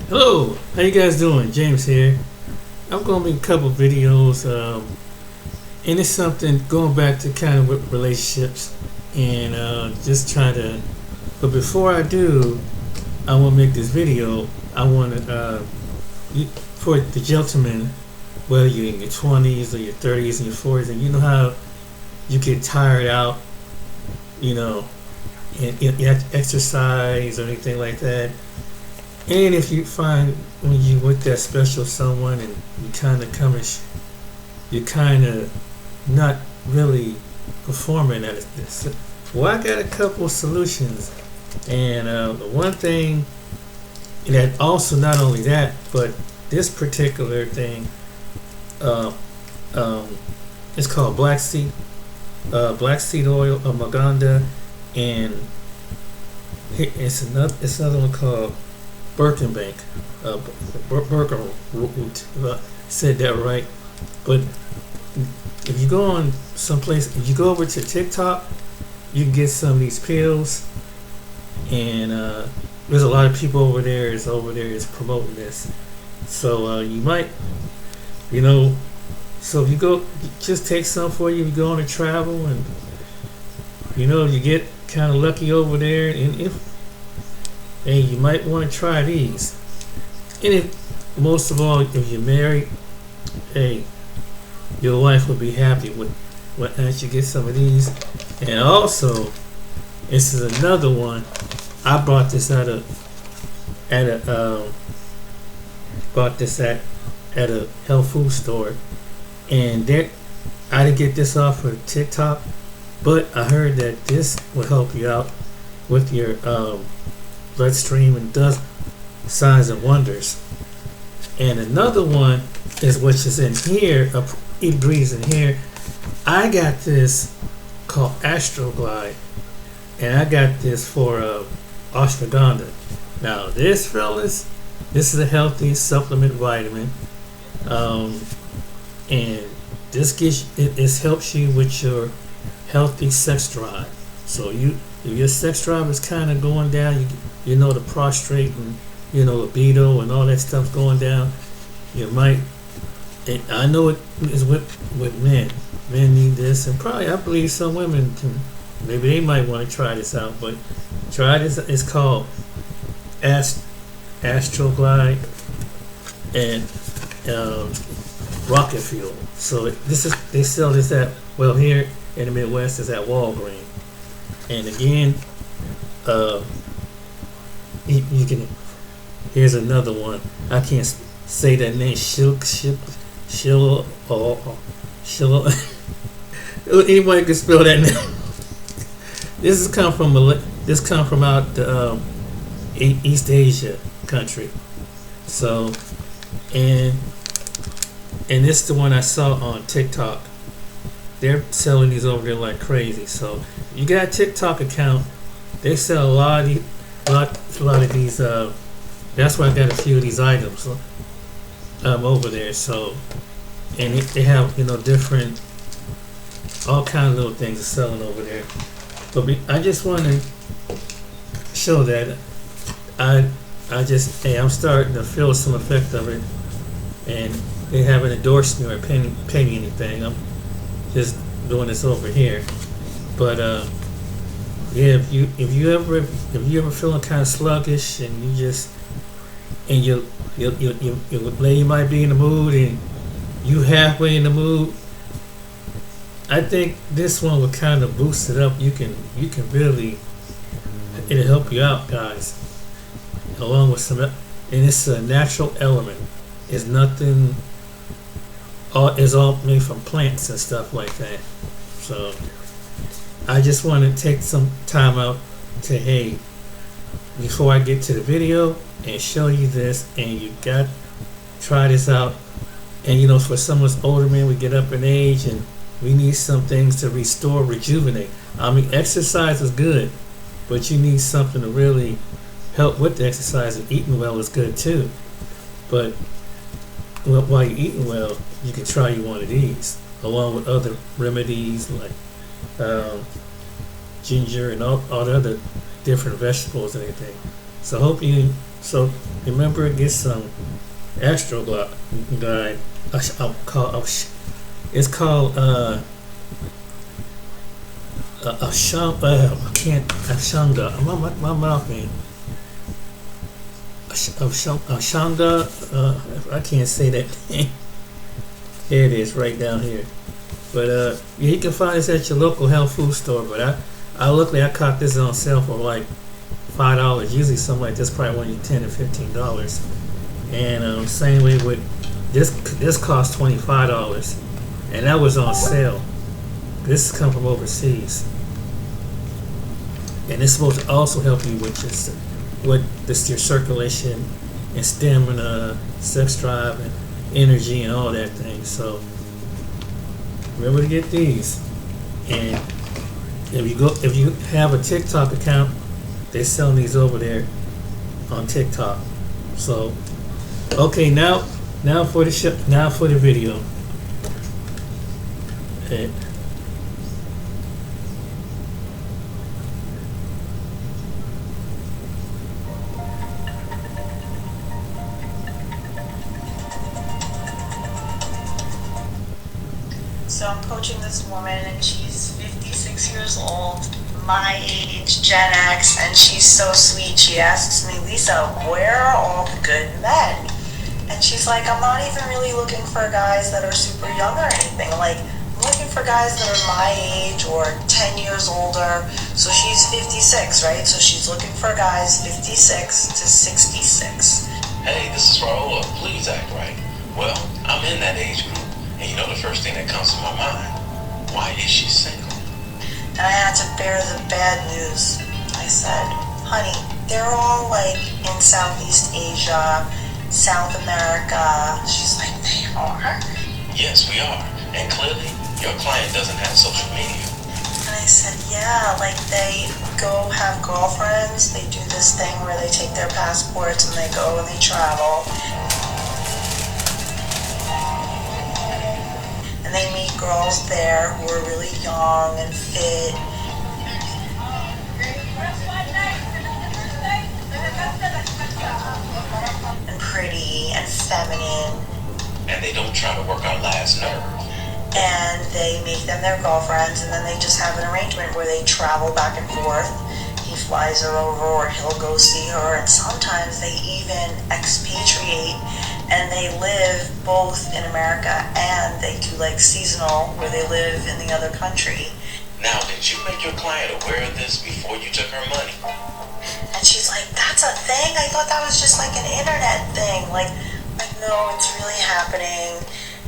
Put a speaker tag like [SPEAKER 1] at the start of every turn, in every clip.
[SPEAKER 1] Hello, how you guys doing? James here. I'm gonna make a couple videos, and it's something going back to kind of with relationships, and just try to. But before I do, I want to make this video. I want to, for the gentlemen, whether you're in your 20s or your 30s and your 40s, and you know how you get tired out, you know, in exercise or anything like that. And if you find when you with that special someone and you kind of you're kind of not really performing at this. Well, I got a couple of solutions, and the one thing that also not only that, but this particular thing, uh, um, it's called black seed oil of maganda, and it's another one called Birkenbank, Birkenroot, if I said that right. But if you go on someplace, if you go over to TikTok, you can get some of these pills, and there's a lot of people over there is promoting this. So you might, you know, so if you go, just take some for you. You go on a travel, and you know you get kind of lucky over there, and hey, you might want to try these. And if, most of all, if you're married, hey, your wife will be happy with once you get some of these. And also, this is another one. I bought this at a health food store, and I didn't get this off of TikTok, but I heard that this will help you out with your bloodstream and does signs and wonders. And another one is which is in here, it breathes in here. I got this called Astroglide, and I got this for ashwagandha. Now this, fellas, this is a healthy supplement vitamin, and this helps you with your healthy sex drive. So if your sex drive is kind of going down, you know, the prostrate and, you know, libido and all that stuff going down, you might, and I know it is with men. Men need this, and probably I believe some women can, maybe they might want to try this out, but try this. It's called Astroglide and Rocket Fuel. So they sell this at, well, here in the Midwest is at Walgreens. And again, you can. Here's another one. I can't say that name. Shil. Anybody can spell that name. This come from out the East Asia country. So, and this is the one I saw on TikTok. They're selling these over there like crazy. So you got a TikTok account, they sell a lot of these. That's why I got a few of these items over there. So, and they have, you know, different, all kind of little things selling over there. But I just want to show that I'm starting to feel some effect of it, and they haven't endorsed me or pay me anything. I'm just doing this over here. But yeah, if you ever feeling kind of sluggish, and your lady might be in the mood, and you halfway in the mood, I think this one will kind of boost it up. You can really, it'll help you out, guys. Along with some, and it's a natural element. It's nothing. It's all made from plants and stuff like that. So I just want to take some time out to, hey, before I get to the video, and show you this, and you got try this out. And you know, for some of us older men, we get up in age, and we need some things to restore, rejuvenate. I mean, exercise is good, but you need something to really help with the exercise, and eating well is good too. But while you're eating well, you can try one of these along with other remedies like ginger and all the other different vegetables and everything. So I hope you So remember, get some Astro Glide. It's called I can't. Ashanda. My mouth ain't. Ashanda. I can't say that name. Here it is, right down here. But yeah, you can find this at your local health food store. But luckily I caught this on sale for like $5. Usually something like this probably only $10 or $15. And same way with this cost $25, and that was on sale. This come from overseas, and it's supposed to also help you with your circulation and stamina, sex drive, and energy, and all that thing. So remember to get these. And if you have a TikTok account, they're selling these over there on TikTok. So okay, now for the video. Okay.
[SPEAKER 2] So I'm coaching this woman, and she's 56 years old, my age, Gen X, and she's so sweet. She asks me, Lisa, where are all the good men? And she's like, I'm not even really looking for guys that are super young or anything. Like, I'm looking for guys that are my age or 10 years older. So she's 56, right? So she's looking for guys 56 to 66.
[SPEAKER 3] Hey, this is Raola. Please act right. Well, I'm in that age group. And you know the first thing that comes to my mind, why is she single?
[SPEAKER 2] And I had to bear the bad news. I said, honey, they're all like in Southeast Asia, South America. She's like, they are?
[SPEAKER 3] Yes, we are. And clearly, your client doesn't have social media.
[SPEAKER 2] And I said, yeah, like they go have girlfriends. They do this thing where they take their passports and they go and they travel. And they meet girls there who are really young and fit. And pretty and feminine.
[SPEAKER 3] And they don't try to work our last nerve.
[SPEAKER 2] And they make them their girlfriends, and then they just have an arrangement where they travel back and forth. He flies her over, or he'll go see her, and sometimes they even expatriate. And they live both in America, and they do like seasonal where they live in the other country.
[SPEAKER 3] Now, did you make your client aware of this before you took her money?
[SPEAKER 2] And she's like, that's a thing? I thought that was just like an internet thing. Like no, it's really happening.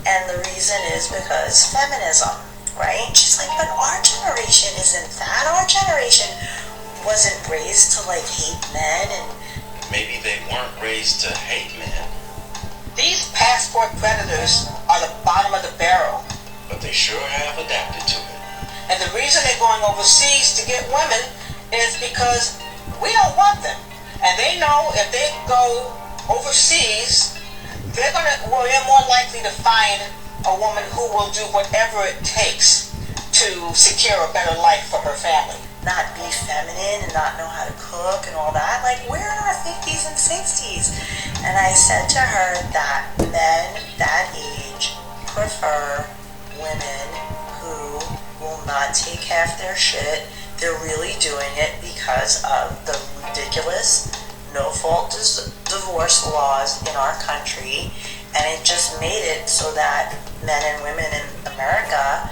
[SPEAKER 2] And the reason is because feminism, right? She's like, but our generation isn't that. Our generation wasn't raised to like hate men. And
[SPEAKER 3] maybe they weren't raised to hate men.
[SPEAKER 4] These passport predators are the bottom of the barrel.
[SPEAKER 3] But they sure have adapted to it.
[SPEAKER 4] And the reason they're going overseas to get women is because we don't want them. And they know if they go overseas, they're more likely to find a woman who will do whatever it takes to secure a better life for her family.
[SPEAKER 2] Not be feminine and not know how to cook and all that. Like, we're in our 50s and 60s. And I said to her that men that age prefer women who will not take half their shit. They're really doing it because of the ridiculous no-fault divorce laws in our country. And it just made it so that men and women in America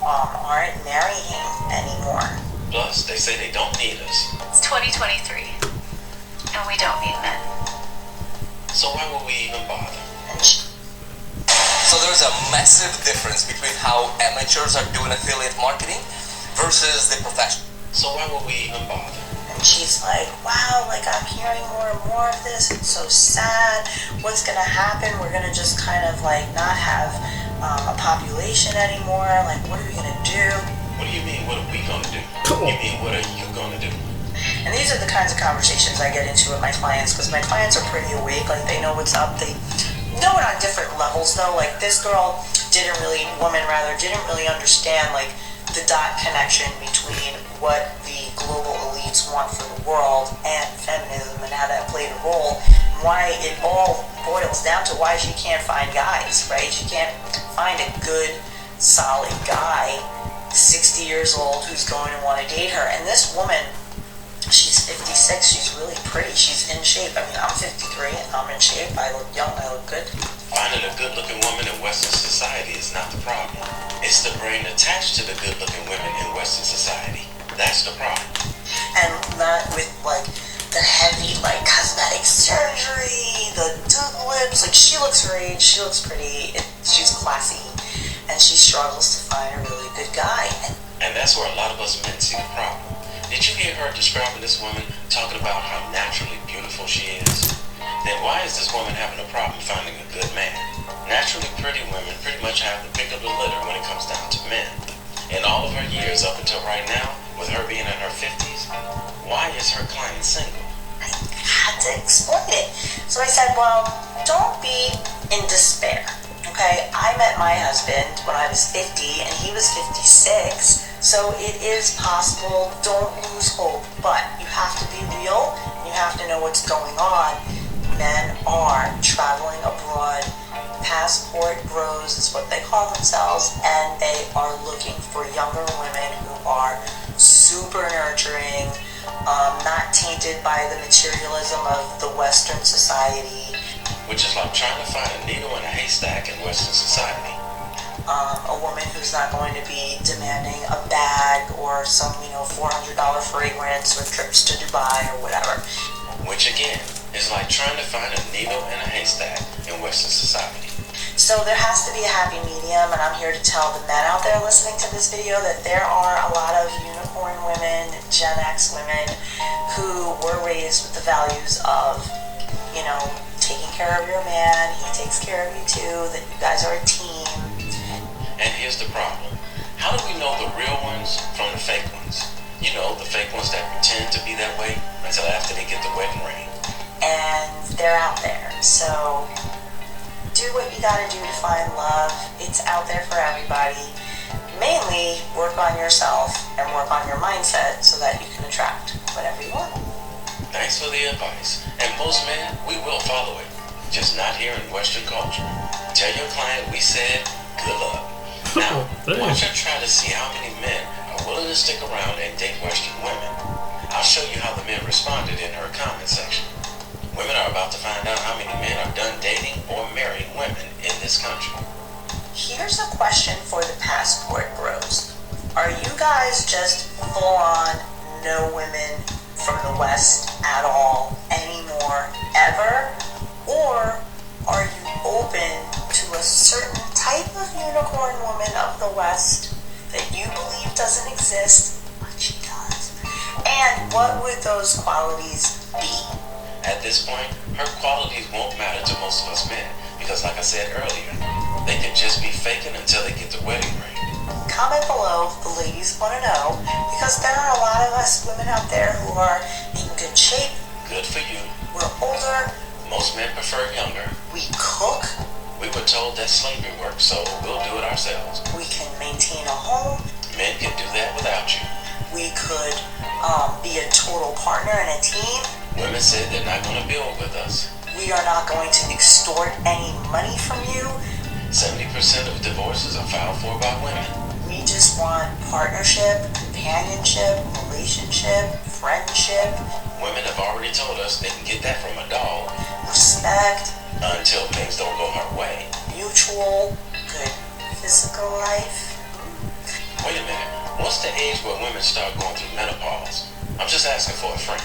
[SPEAKER 2] aren't marrying anymore.
[SPEAKER 3] Plus, they say they don't need us.
[SPEAKER 5] It's 2023, and we don't need men.
[SPEAKER 3] So why would we even bother?
[SPEAKER 6] So there's a massive difference between how amateurs are doing affiliate marketing versus the professionals.
[SPEAKER 3] So why would we even bother?
[SPEAKER 2] And she's like, wow, like I'm hearing more and more of this. It's so sad. What's going to happen? We're going to just kind of like not have a population anymore. Like, what are we going to do?
[SPEAKER 3] What do you mean, what are we going to do? You mean, what are you going to do?
[SPEAKER 2] And these are the kinds of conversations I get into with my clients, because my clients are pretty awake. Like, they know what's up. They know it on different levels, though. Like, this woman didn't really understand, like, the dot connection between what the global elites want for the world and feminism and how that played a role, and why it all boils down to why she can't find guys, right? She can't find a good, solid guy, 60 years old, who's going to want to date her. And this woman, she's 56, she's really pretty, she's in shape. I mean, I'm 53 and I'm in shape, I look young, I look good.
[SPEAKER 3] Finding a good-looking woman in Western society is not the problem. It's the brain attached to the good-looking women in Western society. That's the problem.
[SPEAKER 2] And not with like the heavy like cosmetic surgery, the dude lips. Like, she looks her age, she looks pretty, she's classy, and she struggles to find a really good guy.
[SPEAKER 3] And that's where a lot of us men see the problem. Did you hear her describing this woman, talking about how naturally beautiful she is? Then why is this woman having a problem finding a good man? Naturally pretty women pretty much have the pick of the litter when it comes down to men. In all of her years up until right now, with her being in her 50s, why is her client single?
[SPEAKER 2] I had to explain it. So I said, well, don't be in despair, okay? I met my husband when I was 50 and he was 56, so it is possible. Don't lose hope, but you have to be real. You have to know what's going on. Men are traveling abroad. Passport bros is what they call themselves, and they are looking for younger women who are super nurturing, not tainted by the materialism of the Western society.
[SPEAKER 3] Which is like trying to find a needle in a haystack in Western society.
[SPEAKER 2] A woman who's not going to be demanding a bag or some, $400 fragrance or trips to Dubai or whatever.
[SPEAKER 3] Which again, is like trying to find a needle in a haystack in Western society.
[SPEAKER 2] So there has to be a happy medium, and I'm here to tell the men out there listening to this video that there are a lot of unicorn women, Gen X women, who were raised with the values of, taking care of your man, he takes care of you too, that you guys are a team.
[SPEAKER 3] And here's the problem. How do we know the real ones from the fake ones? The fake ones that pretend to be that way until after they get the wedding ring.
[SPEAKER 2] And they're out there, so do what you gotta do to find love. It's out there for everybody. Mainly work on yourself and work on your mindset so that you can attract whatever you want.
[SPEAKER 3] Thanks for the advice. And most men, we will follow it. Just not here in Western culture. Tell your client we said good luck. Now, watch her try to see how many men are willing to stick around and date Western women. I'll show you how the men responded in her comment section. Women are about to find out how many men are done dating or marrying women in this country.
[SPEAKER 2] Here's a question for the passport bros. Are you guys just full on no women from the West at all anymore, ever? Or are you open to a certain type of unicorn woman of the West that you believe doesn't exist, but she does? And what would those qualities be?
[SPEAKER 3] At this point, her qualities won't matter to most of us men because, like I said earlier, they can just be faking until they get the wedding ring.
[SPEAKER 2] Comment below if the ladies want to know, because there are a lot of us women out there who are in good shape.
[SPEAKER 3] Good for you.
[SPEAKER 2] We're older.
[SPEAKER 3] Most men prefer younger.
[SPEAKER 2] We cook.
[SPEAKER 3] We were told that slavery works, so we'll do it ourselves.
[SPEAKER 2] We can maintain a home.
[SPEAKER 3] Men can do that without you.
[SPEAKER 2] We could be a total partner in a team.
[SPEAKER 3] Women said they're not going to build with us.
[SPEAKER 2] We are not going to extort any money from you.
[SPEAKER 3] 70% of divorces are filed for by women.
[SPEAKER 2] We just want partnership, companionship, relationship, friendship.
[SPEAKER 3] Women have already told us they can get that from a dog.
[SPEAKER 2] Respect.
[SPEAKER 3] Until things don't go her way.
[SPEAKER 2] Mutual, good physical life.
[SPEAKER 3] Wait a minute. What's the age where women start going through menopause? I'm just asking for a friend.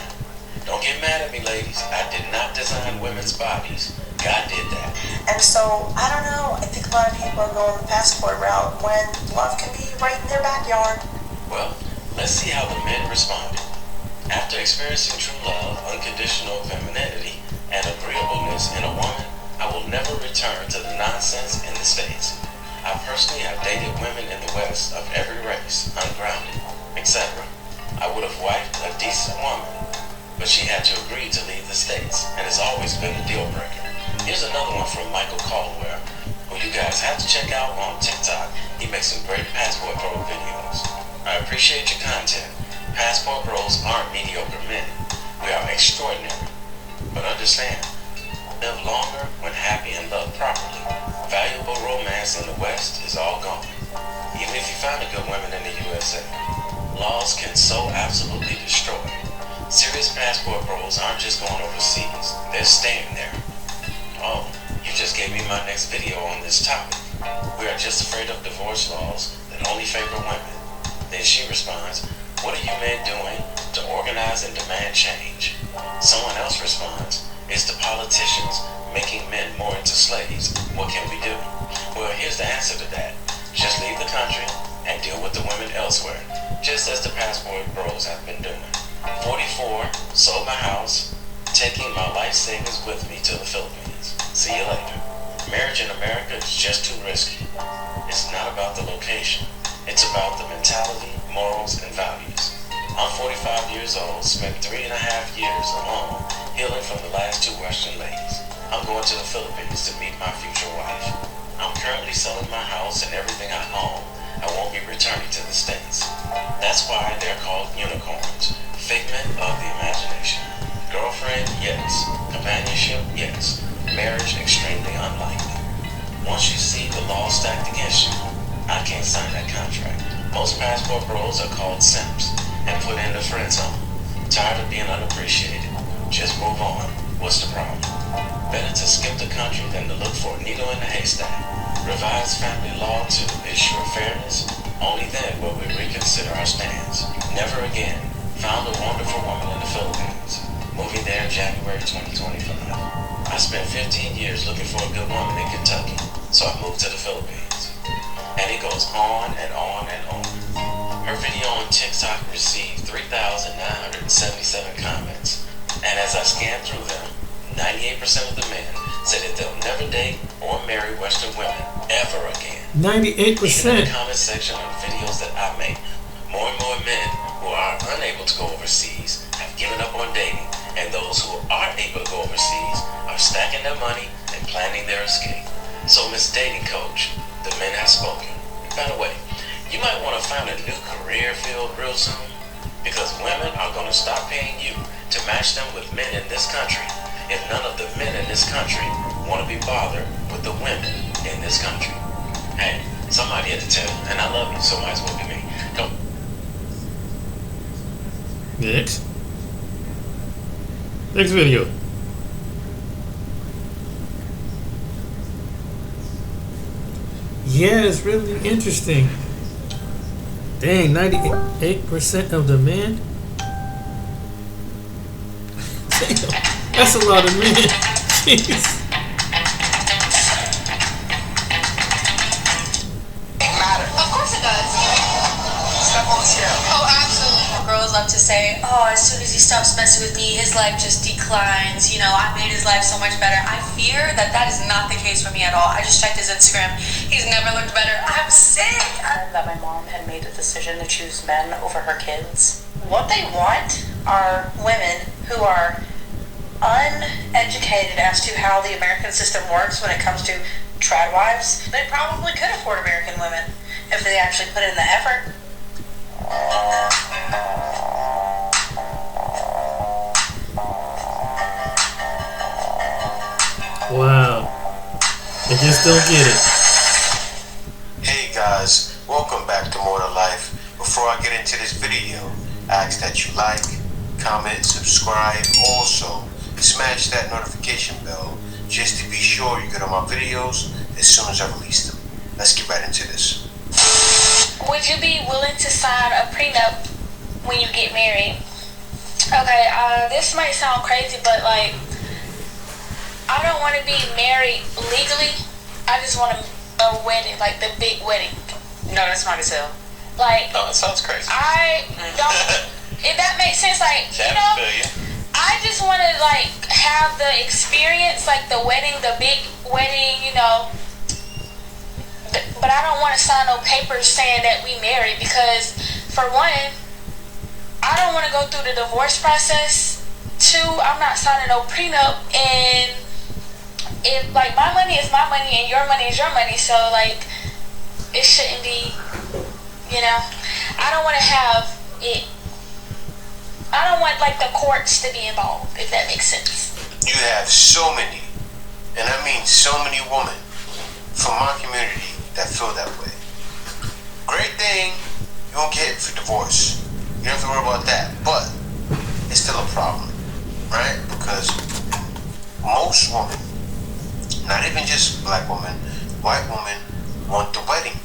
[SPEAKER 3] Don't get mad at me, ladies. I did not design women's bodies. God did that.
[SPEAKER 2] And so, I don't know. I think a lot of people are going the passport route when love can be right in their backyard.
[SPEAKER 3] Well, let's see how the men responded. After experiencing true love, unconditional femininity, and agreeableness in a woman, I will never return to the nonsense in the States. I personally have dated women in the West of every race, ungrounded, etc. I would have wifed a decent woman, but she had to agree to leave the States, and it's always been a deal breaker. Here's another one from Michael Caldwell, who you guys have to check out on TikTok. He makes some great passport photo videos. I appreciate your content, Passport bros aren't mediocre men. We are extraordinary. But understand, live longer when happy and loved properly. Valuable romance in the West is all gone. Even if you find a good woman in the USA, laws can so absolutely destroy. Serious passport bros aren't just going overseas, they're staying there. Oh, you just gave me my next video on this topic. We are just afraid of divorce laws that only favor women. Then she responds, what are you men doing to organize and demand change? Someone else responds, it's the politicians making men more into slaves. What can we do? Well, here's the answer to that. Just leave the country and deal with the women elsewhere, just as the passport bros have been doing. 44, sold my house, taking my life savings with me to the Philippines. See you later. Marriage in America is just too risky. It's not about the location. It's about the mentality, morals, and values. I'm 45 years old, spent 3.5 years alone, healing from the last 2 Western ladies. I'm going to the Philippines to meet my future wife. I'm currently selling my house and everything I own. I won't be returning to the States. That's why they're called unicorns. Figment of the imagination. Girlfriend, yes. Companionship, yes. Marriage, extremely unlikely. Once you see the law stacked against you, I can't sign that contract. Most passport bros are called simps and put in the friend zone. Tired of being unappreciated. Just move on. What's the problem? Better to skip the country than to look for a needle in the haystack. Revised family law to ensure fairness. Only then will we reconsider our stance. Never again. Found a wonderful woman in the Philippines. Moving there in January 2025. I spent 15 years looking for a good woman in Kentucky, so I moved to the Philippines. And it goes on and on and on. Her video on TikTok received 3,977 comments. And as I scanned through them, 98% of the men said that they'll never date or marry Western women ever again.
[SPEAKER 1] 98%.
[SPEAKER 3] Even in the comment section on videos that I make, more and more men who are unable to go overseas have given up on dating, and those who are able to go overseas are stacking their money and planning their escape. So, Miss Dating Coach, the men have spoken. By the way, you might want to find a new career field real soon, because women are going to stop paying you to match them with men in this country if none of the men in this country want to be bothered with the women in this country. Hey, somebody had to tell you, and I love you, so might as well be me. Don't.
[SPEAKER 1] Next. Next video. Yeah, it's really interesting. Dang, 98% of the men. Damn, that's a lot of men. Jeez.
[SPEAKER 2] Of course it does.
[SPEAKER 4] Step on the scale.
[SPEAKER 2] Oh, absolutely. Girls love to say, oh, as soon as he stops messing with me, his life just declines. You know, I made his life so much better. I fear that that is not the case for me at all. I just checked his Instagram. He's never looked better. I'm sick. That my mom had made a decision to choose men over her kids. What they want are women who are uneducated as to how the American system works when it comes to trad wives. They probably could afford American women if they actually put in the effort.
[SPEAKER 1] Wow. I just don't get it.
[SPEAKER 7] Hey guys, welcome back to More to Life. Before I get into this video, I ask that you like, comment, subscribe. Also, smash that notification bell just to be sure you get all my videos as soon as I release them. Let's get right into this.
[SPEAKER 5] Would you be willing to sign a prenup when you get married? Okay, this might sound crazy, but like, I don't want to be married legally. I just want a wedding, like the big wedding.
[SPEAKER 2] No, that's smart as hell.
[SPEAKER 5] Like,
[SPEAKER 3] Oh, that sounds crazy.
[SPEAKER 5] I don't. If that makes sense, like, you know, I just want to like have the experience, like the wedding, the big wedding, you know. But I don't want to sign no papers saying that we married because, for one, I don't want to go through the divorce process. Two, I'm not signing no prenup, and if like my money is my money and your money is your money, so like it shouldn't be, you know. I don't want to have it I don't want like the courts to be involved, if that makes sense.
[SPEAKER 7] You have so many, and I mean so many women from my community that feel that way. Great thing, you won't get for divorce. You don't have to worry about that, but it's still a problem, right? Because most women, not even just black women, white women, want the wedding.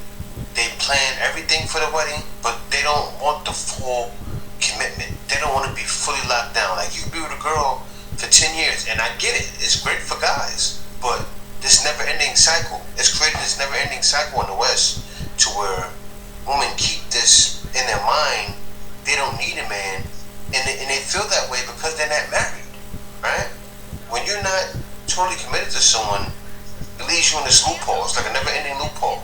[SPEAKER 7] They plan everything for the wedding, but they don't want the full commitment. They don't want to be fully locked down. Like, you can be with a girl for 10 years, and I get it. It's great for guys, but this never-ending cycle, it's created this never-ending cycle in the West to where women keep this in their mind. They don't need a man, and they feel that way because they're not married, right? When you're not totally committed to someone, it leaves you in this loophole. It's like a never-ending loophole.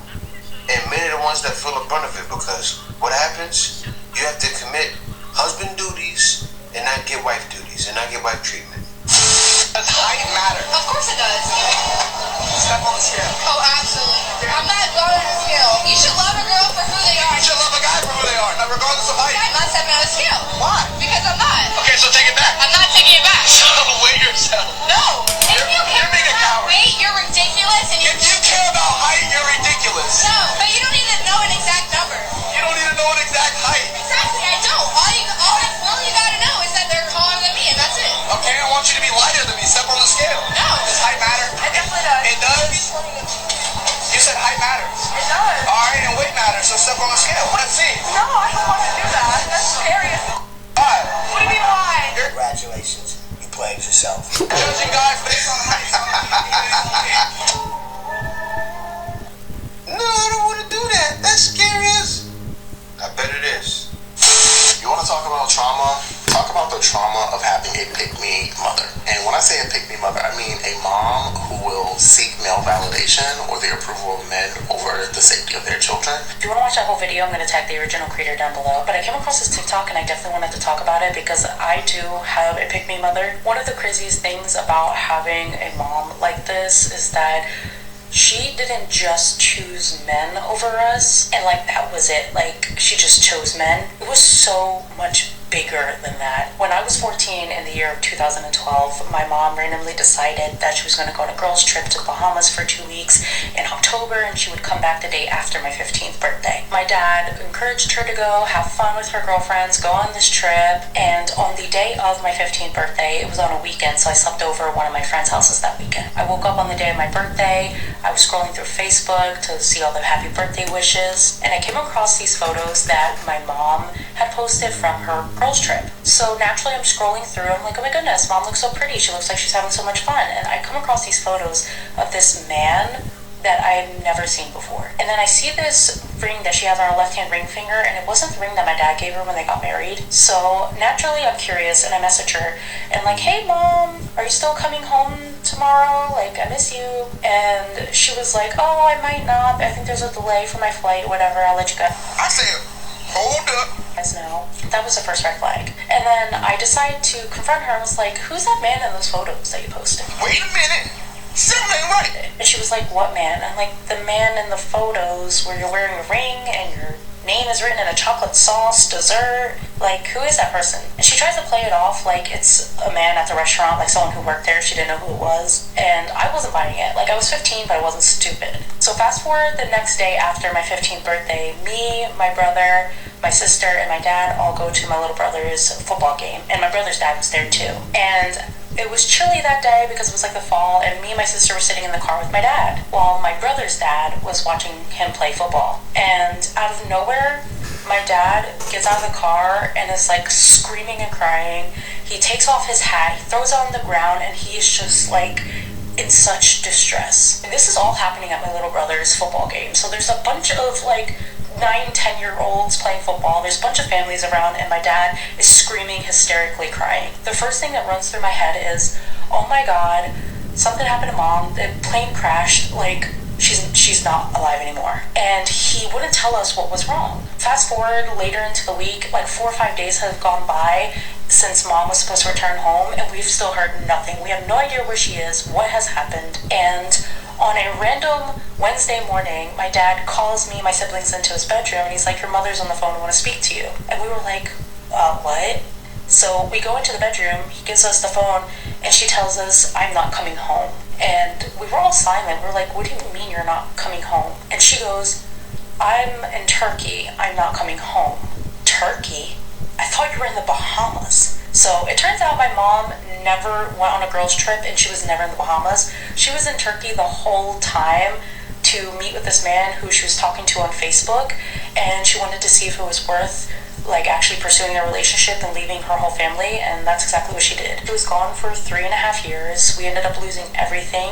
[SPEAKER 7] And men are the ones that feel the brunt of it, because what happens, you have to commit husband duties and not get wife duties and not get wife treatment.
[SPEAKER 4] Does height matter?
[SPEAKER 5] Of course it does.
[SPEAKER 4] Step on the scale.
[SPEAKER 5] Oh, absolutely. I'm not going on a scale. You should love a girl for who they are.
[SPEAKER 4] You should love a guy for who they are, not regardless of height.
[SPEAKER 5] I'm not stepping on a scale.
[SPEAKER 4] Why?
[SPEAKER 5] Because I'm not.
[SPEAKER 4] Okay, so take it back.
[SPEAKER 5] I'm not taking it back.
[SPEAKER 4] So weigh yourself.
[SPEAKER 5] No. If you care
[SPEAKER 4] you're being a
[SPEAKER 5] about
[SPEAKER 4] coward.
[SPEAKER 5] weight, you're ridiculous. And
[SPEAKER 4] If you care about height, you're ridiculous.
[SPEAKER 5] No, but you don't need to know an exact number.
[SPEAKER 4] You don't need to know an exact height.
[SPEAKER 5] Exactly, I don't. All you gotta know is that they're taller than me, and that's it.
[SPEAKER 4] Okay, I want you to be lighter than me. Step on the scale.
[SPEAKER 5] No.
[SPEAKER 4] Does height matter?
[SPEAKER 5] It definitely does.
[SPEAKER 4] It does? You said height matters.
[SPEAKER 5] It does.
[SPEAKER 4] Alright, and weight matters, so step on the scale. Let's see.
[SPEAKER 5] No, I don't want to do that. That's scary.
[SPEAKER 4] Why?
[SPEAKER 5] What do you mean why?
[SPEAKER 8] Congratulations, you played yourself.
[SPEAKER 4] Judging guys based on height.
[SPEAKER 7] No, I don't want to do that. That's scary as... I bet it is.
[SPEAKER 9] You want to talk about trauma? Talk about the trauma of having a pick-me mother. And when I say a pick-me mother, I mean a mom who will seek male validation or the approval of men over the safety of their children.
[SPEAKER 10] If you want to watch that whole video, I'm going to tag the original creator down below. But I came across this TikTok and I definitely wanted to talk about it because I too have a pick-me mother. One of the craziest things about having a mom like this is that she didn't just choose men over us and like that was it. Like, she just chose men. It was so much bigger than that. When I was 14 in the year of 2012, my mom randomly decided that she was going to go on a girls' trip to the Bahamas for 2 weeks in October, and she would come back the day after my 15th birthday. My dad encouraged her to go have fun with her girlfriends, go on this trip, and on the day of my 15th birthday, it was on a weekend, so I slept over at one of my friends' houses that weekend. I woke up on the day of my birthday, I was scrolling through Facebook to see all the happy birthday wishes, and I came across these photos that my mom had posted from her girls' trip. So naturally I'm scrolling through, I'm like, oh my goodness, mom looks so pretty, she looks like she's having so much fun, and I come across these photos of this man that I've never seen before. And then I see this ring that she has on her left-hand ring finger, and it wasn't the ring that my dad gave her when they got married. So naturally I'm curious, and I message her, and like, hey mom, are you still coming home tomorrow? Like, I miss you. And she was like, oh, I might not, I think there's a delay for my flight, whatever, I'll let you go.
[SPEAKER 4] I said, hold up.
[SPEAKER 10] Guys know. That was the first red flag. And then I decided to confront her and was like, who's that man in those photos that you posted?
[SPEAKER 4] Wait a minute. Something ain't right.
[SPEAKER 10] And she was like, what man? I'm like, the man in the photos where you're wearing a ring and your name is written in a chocolate sauce dessert. Like, who is that person? And she tries to play it off like it's a man at the restaurant, like someone who worked there. She didn't know who it was. And I wasn't buying it. Like, I was 15, but I wasn't stupid. So fast forward the next day after my 15th birthday, me, my brother, my sister, and my dad all go to my little brother's football game. And my brother's dad was there too. And it was chilly that day because it was like the fall, and me and my sister were sitting in the car with my dad while my brother's dad was watching him play football. And out of nowhere, my dad gets out of the car and is like screaming and crying. He takes off his hat, he throws it on the ground, and he is just like in such distress. And this is all happening at my little brother's football game. So there's a bunch of like 9-10-year-olds playing football. There's a bunch of families around, and my dad is screaming, hysterically crying. The first thing that runs through my head is, oh my god, something happened to mom, the plane crashed, like she's not alive anymore. And he wouldn't tell us what was wrong. Fast forward later into the week, like 4 or 5 days have gone by since mom was supposed to return home, and we've still heard nothing. We have no idea where she is, what has happened. And on a random Wednesday morning, my dad calls me and my siblings into his bedroom, and he's like, your mother's on the phone, I want to speak to you. And we were like, what? So we go into the bedroom, he gives us the phone, and she tells us, I'm not coming home. And we were all silent. We're like, what do you mean you're not coming home? And she goes, I'm in Turkey. I'm not coming home. Turkey? I thought you were in the Bahamas. So it turns out my mom never went on a girls' trip, and she was never in the Bahamas. She was in Turkey the whole time to meet with this man who she was talking to on Facebook, and she wanted to see if it was worth like actually pursuing a relationship and leaving her whole family, and that's exactly what she did. She was gone for 3.5 years. We ended up losing everything.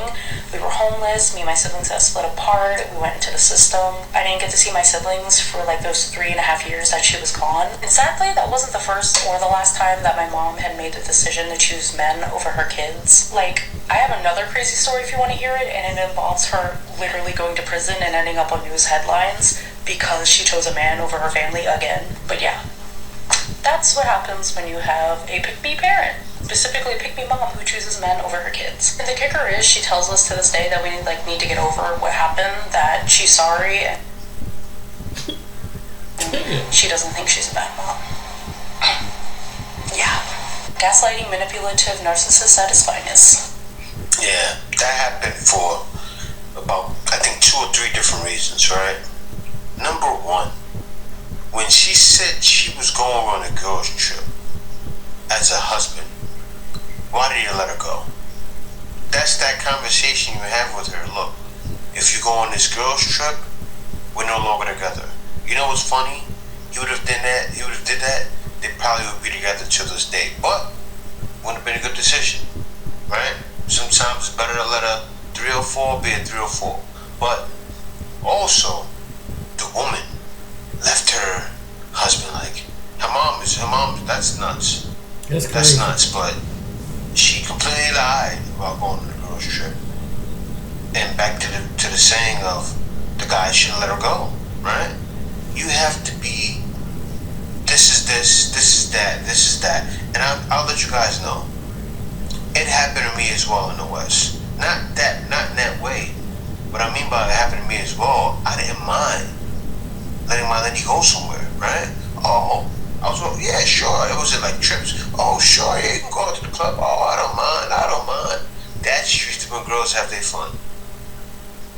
[SPEAKER 10] We were homeless. Me and my siblings got split apart. We went into the system. I didn't get to see my siblings for like those 3.5 years that she was gone. And sadly, that wasn't the first or the last time that my mom had made the decision to choose men over her kids. Like, I have another crazy story if you want to hear it, and it involves her literally going to prison and ending up on news headlines because she chose a man over her family again. But yeah, that's what happens when you have a pick-me parent, specifically a pick-me mom who chooses men over her kids. And the kicker is, she tells us to this day that we need to get over what happened, that she's sorry, and she doesn't think she's a bad mom. Yeah. Gaslighting, manipulative, narcissist at its finest.
[SPEAKER 7] Yeah, that happened for about, I think, 2 or 3 different reasons, right? Number one, when she said she was going on a girls' trip as a husband, why did you let her go? That's that conversation you have with her. Look, if you go on this girls' trip, we're no longer together. You know what's funny? He would have done that. He would have did that. They probably would be together to this day. But wouldn't have been a good decision, right? Sometimes it's better to let a 304 be a 304. But also, the woman left her husband like her mom. That's nuts. That's nuts. But she completely lied about going on the girls' trip. And back to the saying of the guy shouldn't let her go, right? You have to be. This is this. This is that. This is that. And I'll let you guys know. It happened to me as well in the West. Not in that way. What I mean by it happened to me as well, I didn't mind letting my lady go somewhere, right? Oh, I was like, yeah, sure. It wasn't like trips. Oh, sure, yeah, you can go out to the club. Oh, I don't mind. That's usually when girls have their fun.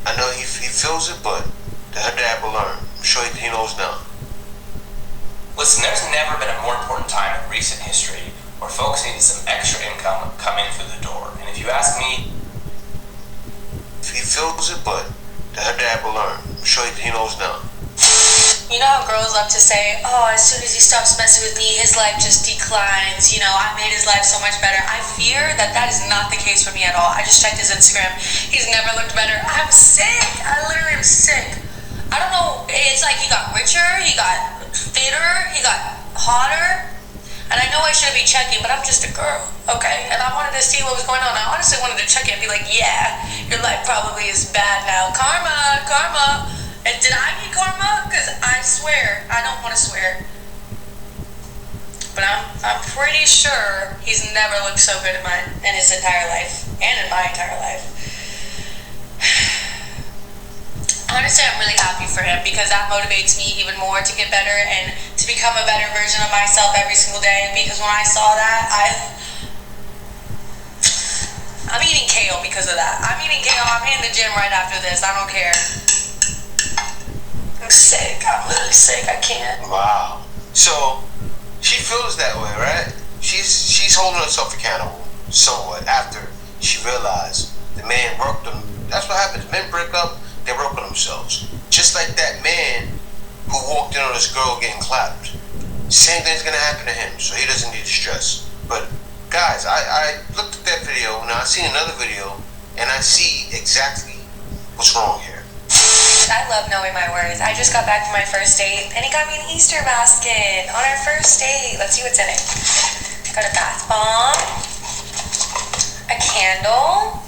[SPEAKER 7] I know he feels it, but her dad will learn. I'm sure he knows now.
[SPEAKER 6] Listen, there's never been a more important time in recent history where folks needed some extra income coming through the door. And if you ask me,
[SPEAKER 7] he feels it, but her dad will learn. I'm sure he knows now.
[SPEAKER 11] You know how girls love to say, oh, as soon as he stops messing with me, his life just declines. You know, I made his life so much better. I fear that is not the case for me at all. I just checked his Instagram. He's never looked better. I'm sick. I literally am sick. I don't know. It's like he got richer, he got fitter, he got hotter. And I know I shouldn't be checking, but I'm just a girl, okay? And I wanted to see what was going on. I honestly wanted to check it and be like, yeah, your life probably is bad now. Karma. And did I need karma? Because I swear, I don't want to swear, but I'm pretty sure he's never looked so good in his entire life, and in my entire life. Honestly, I'm really happy for him because that motivates me even more to get better and to become a better version of myself every single day. Because when I saw that, I'm eating kale because of that. I'm eating kale. I'm hitting the gym right after this. I don't care. I'm sick. I'm really sick. I can't.
[SPEAKER 7] Wow. So she feels that way, right? She's holding herself accountable somewhat after she realized the man worked them. That's what happens. Men break up, they work on themselves. Just like that man who walked in on this girl getting clapped. Same thing's gonna happen to him, so he doesn't need to stress. But guys, I looked at that video, now I seen another video, and I see exactly what's wrong here.
[SPEAKER 11] I love knowing my worth. I just got back from my first date, and he got me an Easter basket on our first date. Let's see what's in it. Got a bath bomb, a candle.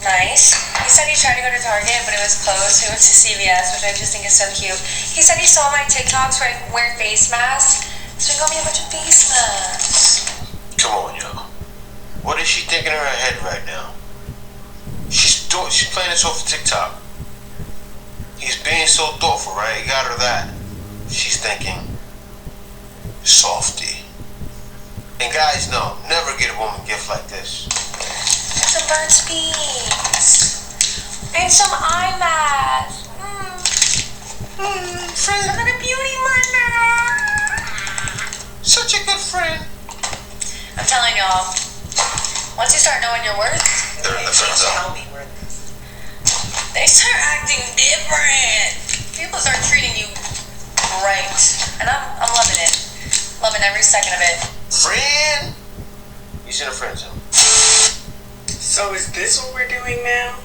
[SPEAKER 11] Nice. He said he tried to go to Target, but it was closed. He went to CVS, which I just think is so cute. He said he saw my TikToks where I wear face masks, so he got me a bunch of face masks.
[SPEAKER 7] Come on, yo. What is she thinking in her head right now? She's playing this off of TikTok. He's being so thoughtful, right? He got her that. She's thinking, softy. And guys, no, never get a woman a gift like this.
[SPEAKER 11] Some Burt's Bees. And some eye mask.
[SPEAKER 7] Friend.
[SPEAKER 11] Another beauty blender.
[SPEAKER 7] Such a good friend.
[SPEAKER 11] I'm telling y'all, once you start knowing your worth,
[SPEAKER 9] They're in the friend zone.
[SPEAKER 11] they start acting different. People start treating you great. And I'm loving it. Loving every second of it.
[SPEAKER 7] Friend? He's in a friend zone.
[SPEAKER 4] So is this what we're doing now?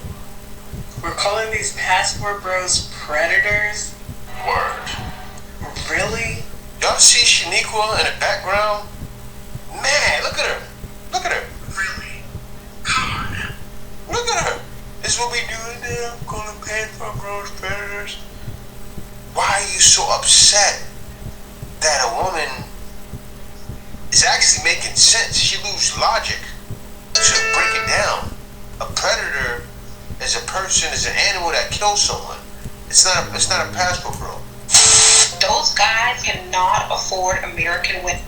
[SPEAKER 4] We're calling these passport bros predators?
[SPEAKER 9] Word.
[SPEAKER 4] Really?
[SPEAKER 7] Y'all see Shaniqua in the background? Man, look at her. Look at her.
[SPEAKER 9] Really? Come on now.
[SPEAKER 7] Look at her. This is what we doing now? Calling passport bros predators? Why are you so upset that a woman is actually making sense? She loses logic. So break it down. A predator is a person, is an animal that kills someone. It's not a passport bro.
[SPEAKER 2] Those guys cannot afford American women.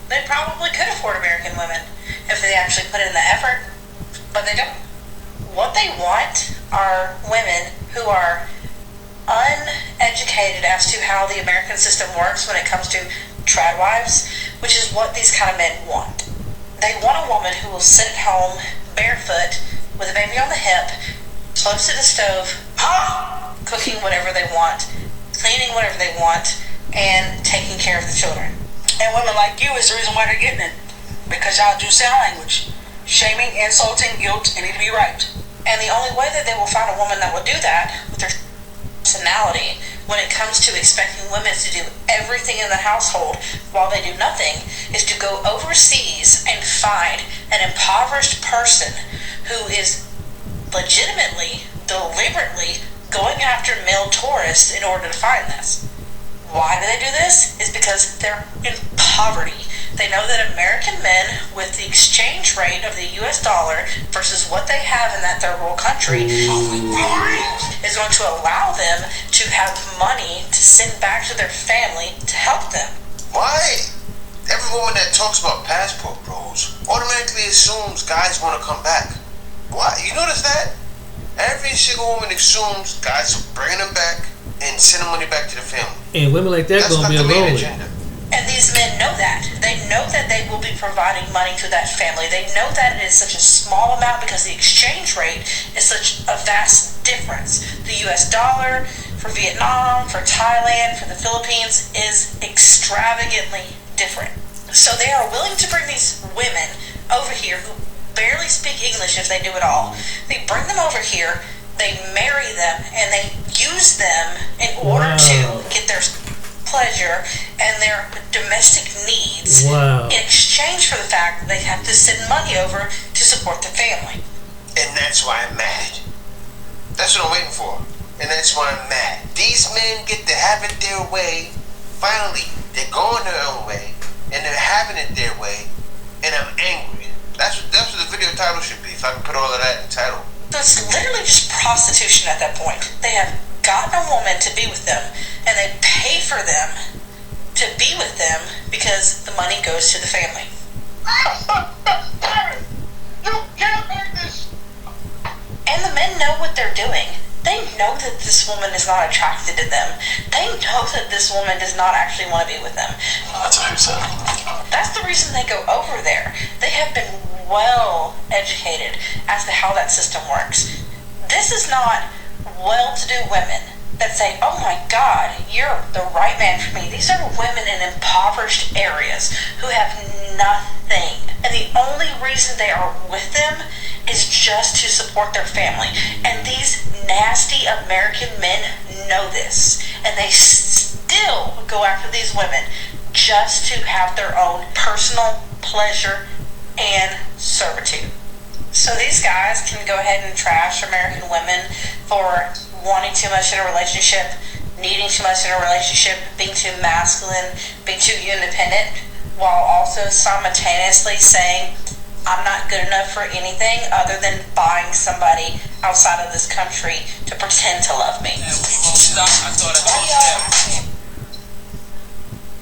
[SPEAKER 10] They probably could afford American women if they actually put in the effort, but they don't. What they want are women who are uneducated as to how the American system works when it comes to trad wives, which is what these kind of men want. They want a woman who will sit at home barefoot with a baby on the hip, close to the stove, cooking whatever they want, cleaning whatever they want, and taking care of the children.
[SPEAKER 4] And women like you is the reason why they're getting it. Because y'all do sound language. Shaming, insulting, guilt, and need to be right.
[SPEAKER 10] And the only way that they will find a woman that will do that with their personality when it comes to expecting women to do everything in the household while they do nothing is to go overseas and find an impoverished person who is legitimately, deliberately going after male tourists in order to find this. Why do they do this? Is because they're in poverty. They know that American men, with the exchange rate of the US dollar versus what they have in that third world country, is going to allow them to have money to send back to their family to help them.
[SPEAKER 7] Why? Every woman that talks about passport bros automatically assumes guys want to come back. Why? You notice that? Every single woman assumes guys are bringing them back and sending money back to the family.
[SPEAKER 1] And women like that
[SPEAKER 7] That's
[SPEAKER 1] gonna
[SPEAKER 7] not
[SPEAKER 1] be
[SPEAKER 7] the main
[SPEAKER 1] alone.
[SPEAKER 7] agenda.
[SPEAKER 10] And these men know that. They know that they will be providing money to that family. They know that it is such a small amount because the exchange rate is such a vast difference. The US dollar for Vietnam, for Thailand, for the Philippines is extravagantly different. So they are willing to bring these women over here who barely speak English if they do at all. They bring them over here, they marry them, and they use them in order to get their pleasure and their domestic needs in exchange for the fact that they have to send money over to support their family.
[SPEAKER 7] And that's why I'm mad. That's what I'm waiting for. And that's why I'm mad. These men get to have it their way. Finally, they're going their own way, and they're having it their way, and I'm angry. That's what the video title should be, if I can put all of that in the title.
[SPEAKER 10] So it's literally just prostitution at that point. They have gotten a woman to be with them, and they pay for them to be with them because the money goes to the family.
[SPEAKER 7] You can't make this.
[SPEAKER 10] And the men know what they're doing. They know that this woman is not attracted to them. They know that this woman does not actually want to be with them.
[SPEAKER 9] That's what who said.
[SPEAKER 10] That's the reason they go over there. They have been well educated as to how that system works. This is not well-to-do women that say, oh my God, you're the right man for me. These are women in impoverished areas who have nothing. And the only reason they are with them is just to support their family. And these nasty American men know this. And they still go after these women just to have their own personal pleasure and servitude. So these guys can go ahead and trash American women for wanting too much in a relationship, needing too much in a relationship, being too masculine, being too independent, while also simultaneously saying, I'm not good enough for anything other than buying somebody outside of this country to pretend to love me.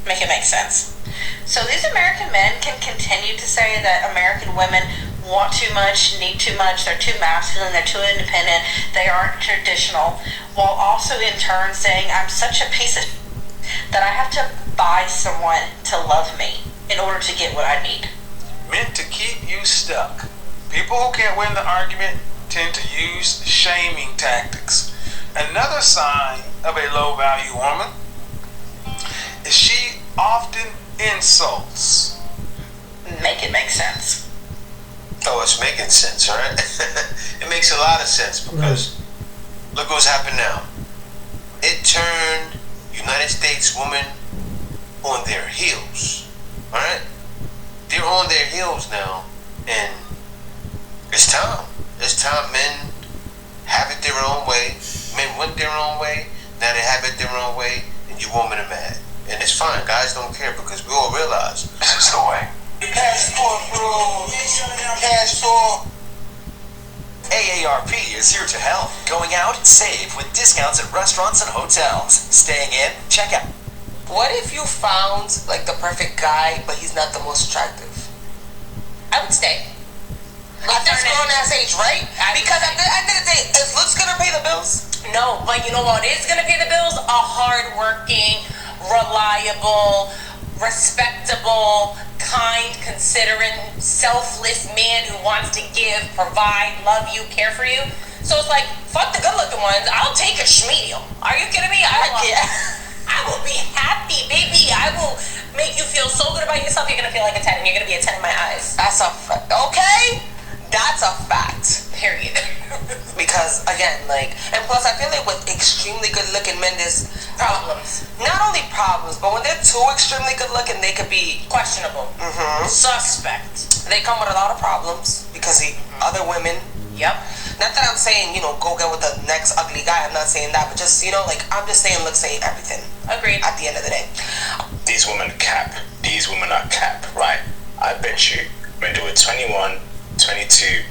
[SPEAKER 10] Make it make sense.
[SPEAKER 2] So these American men can continue to say that American women want too much, need too much, they're too masculine, they're too independent, they aren't traditional, while also in turn saying I'm such a piece of that I have to buy someone to love me in order to get what I need.
[SPEAKER 12] Meant to keep you stuck. People who can't win the argument tend to use shaming tactics. Another sign of a low-value woman is she often insults.
[SPEAKER 2] Make it make sense.
[SPEAKER 7] Oh, it's making sense, right? It makes a lot of sense because look what's happened now. It turned United States women on their heels, alright? They're on their heels now, and it's time. It's time men have it their own way. Men went their own way, now they have it their own way, and you women are mad. And it's fine, guys don't care because we all realize this is the way.
[SPEAKER 8] Passport, bro. Passport.
[SPEAKER 13] AARP is here to help. Going out, save with discounts at restaurants and hotels. Staying in, check out.
[SPEAKER 4] What if you found like the perfect guy, but he's not the most attractive?
[SPEAKER 5] I would stay.
[SPEAKER 4] At this grown ass age, right? Because at the end of the day, is looks gonna pay the bills?
[SPEAKER 10] No, but you know what is gonna pay the bills? A hardworking, reliable, respectable, kind, considerate, selfless man who wants to give, provide, love you, care for you. So it's like, fuck the good looking ones. I'll take a schmedium. Are you kidding me? I will be happy, baby. I will make you feel so good about yourself. You're gonna feel like a 10 and you're gonna be a 10 in my eyes.
[SPEAKER 4] That's a fact. Okay? That's a fact.
[SPEAKER 10] Period.
[SPEAKER 4] Because again, like, and plus I feel like with extremely good looking men there's
[SPEAKER 10] Problems.
[SPEAKER 4] not only problems, but when they're too extremely good looking, they could be
[SPEAKER 10] Questionable. Suspect.
[SPEAKER 4] they come with a lot of problems because other women.
[SPEAKER 10] Yep.
[SPEAKER 4] Not that I'm saying, go get with the next ugly guy. I'm not saying that, but just, like, I'm just saying looks ain't everything.
[SPEAKER 10] Agreed.
[SPEAKER 4] At the end of the day.
[SPEAKER 3] These women cap. These women are cap, right? I bet you when they were 21, 22,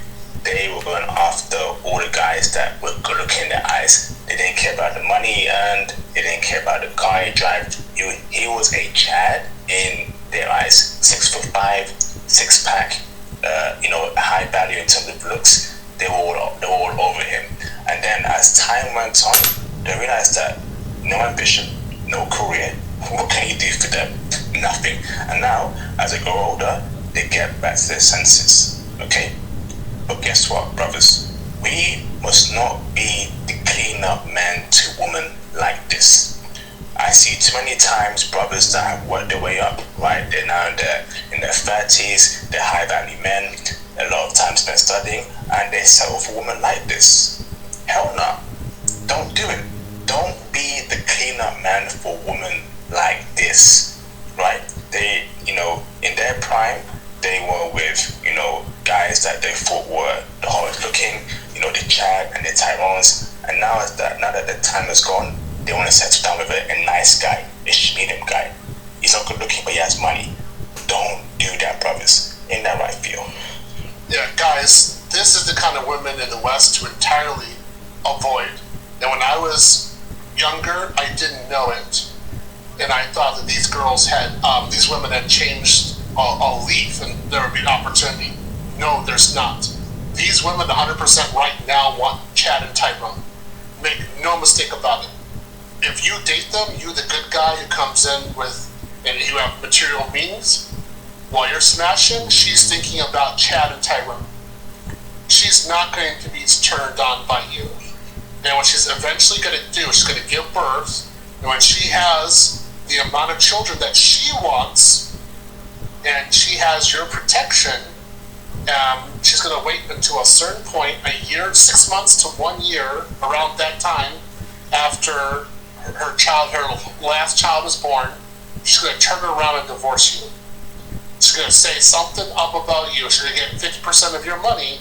[SPEAKER 3] they were going after all the guys that were good looking in their eyes. They didn't care about the money he earned. They didn't care about the car he drive. He was a Chad in their eyes. 6'5", 6-pack, high value in terms of looks. They were all over him. And then as time went on, they realized that no ambition, no career. What can you do for them? Nothing. And now, as they grow older, they get back to their senses. Okay? But guess what, brothers? We must not be the clean-up men to women like this. I see too many times brothers that have worked their way up, right? They're now in their 30s, they're high-value men, a lot of time spent studying, and they settle for women like this. Hell no. Don't do it. Don't be the clean-up man for women like this, right? They, in their prime, they were with, guys that they thought were the hardest looking, the Chad and the Tyrons, and now that the time is gone, they want to settle down with a nice guy, a medium guy. He's not good looking, but he has money. Don't do that, brothers. Ain't that right, Phil?
[SPEAKER 9] Yeah, guys, this is the kind of women in the West to entirely avoid. And when I was younger, I didn't know it. And I thought that these girls these women had changed a leaf and there would be an opportunity. No, there's not. These women 100% right now want Chad and Tyrone. Make no mistake about it. If you date them, you the good guy who comes in and you have material means, while you're smashing, she's thinking about Chad and Tyrone. She's not going to be turned on by you. And what she's eventually going to do, she's going to give birth, and when she has the amount of children that she wants, and she has your protection, she's going to wait until a certain point, a year, 6 months to 1 year, around that time, after her last child is born, she's going to turn around and divorce you. She's going to say something up about you. She's going to get 50% of your money,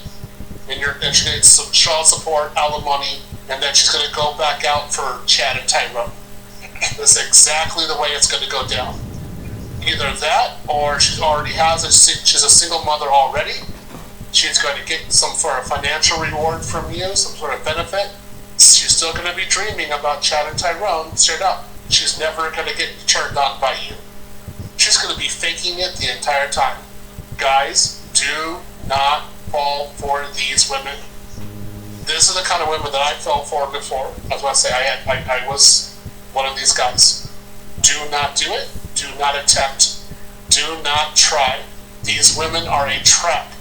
[SPEAKER 9] and she's going to get some child support, alimony, and then she's going to go back out for Chad and Tyrone. That's exactly the way it's going to go down. Either that, or she's a single mother already. She's going to get some sort of financial reward from you, some sort of benefit. She's still going to be dreaming about Chad and Tyrone straight up. She's never going to get turned on by you. She's
[SPEAKER 14] just going to be faking it the entire time. Guys, do not fall for these women. This is the kind of women that I fell for before. I was about to say I was one of these guys. Do not do it. Do not attempt. Do not try. These women are a trap.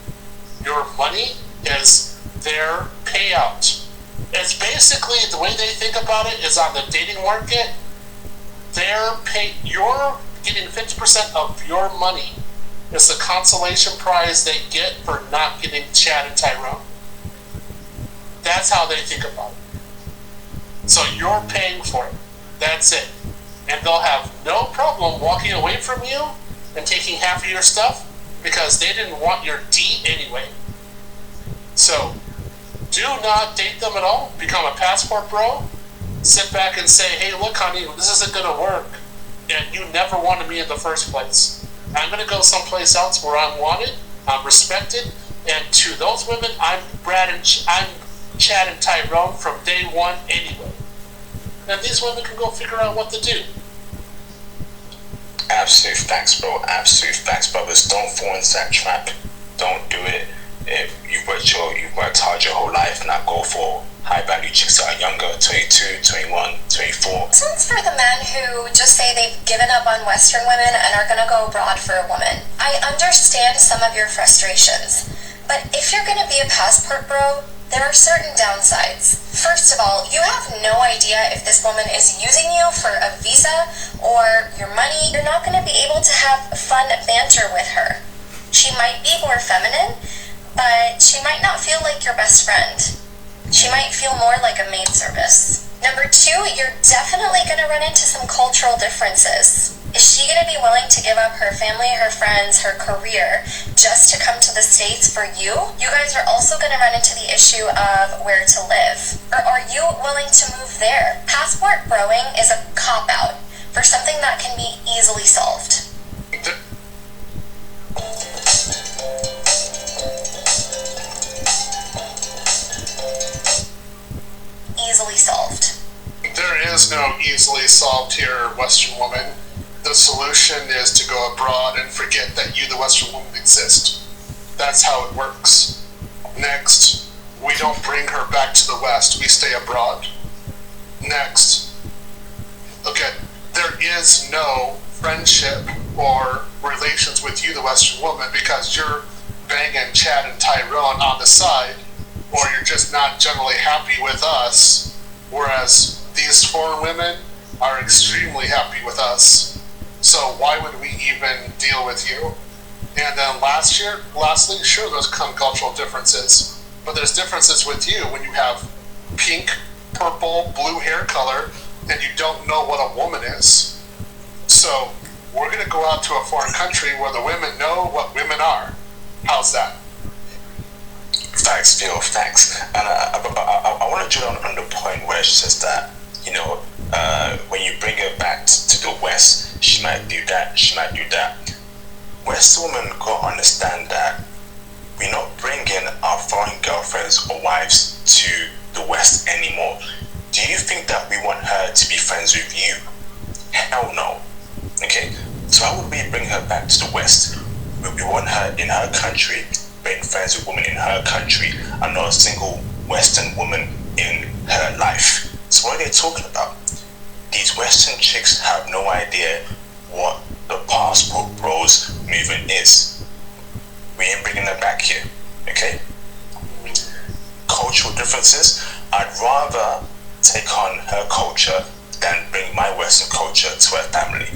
[SPEAKER 14] Your money is their payout. It's basically the way they think about it is on the dating market. You're getting 50% of your money. It's the consolation prize they get for not getting Chad and Tyrone. That's how they think about it. So you're paying for it. That's it. And they'll have no problem walking away from you and taking half of your stuff because they didn't want your D anyway. So do not date them at all. Become a passport bro. Sit back and say, hey, look, honey, this isn't going to work. And you never wanted me in the first place. I'm going to go someplace else where I'm wanted, I'm respected, and to those women, I'm Chad and Tyrone from day one anyway. And these women can go figure out what to do.
[SPEAKER 15] Absolute facts, bro. Absolute facts, brothers. Don't fall into that trap. Don't do it. If you've worked hard your whole life, not go for high-value chicks that are younger, 22, 21, 24.
[SPEAKER 16] Since for the men who just say they've given up on Western women and are going to go abroad for a woman, I understand some of your frustrations. But if you're going to be a passport bro, there are certain downsides. First of all, you have no idea if this woman is using you for a visa or your money. You're not going to be able to have fun banter with her. She might be more feminine, but she might not feel like your best friend. She might feel more like a maid service. Number two, you're definitely going to run into some cultural differences. Is she going to be willing to give up her family, her friends, her career just to come to the States for you? You guys are also going to run into the issue of where to live. Or are you willing to move there? Passport broing is a cop-out for something that can be easily solved. Easily solved.
[SPEAKER 14] There is no easily solved here, Western woman. The solution is to go abroad and forget that you, the Western woman, exist. That's how it works. Next, we don't bring her back to the West, we stay abroad. Next, okay, there is no friendship or relations with you, the Western woman, because you're banging Chad and Tyrone on the side, or you're just not generally happy with us, whereas these foreign women are extremely happy with us. So why would we even deal with you? And then lastly, sure, there's some cultural differences, but there's differences with you when you have pink, purple, blue hair color, and you don't know what a woman is. So we're going to go out to a foreign country where the women know what women are. How's that?
[SPEAKER 15] Facts, Phil, facts. And I want to drill on the point where she says that, when you bring her back to the West, she might do that, she might do that. West women gotta understand that we're not bringing our foreign girlfriends or wives to the West anymore. Do you think that we want her to be friends with you? Hell no. Okay? So how would we bring her back to the West? We want her in her country, being friends with women in her country, and not a single Western woman in her life. So what are they talking about? These Western chicks have no idea what the passport bros movement is. We ain't bringing them back here, okay? Cultural differences, I'd rather take on her culture than bring my Western culture to her family.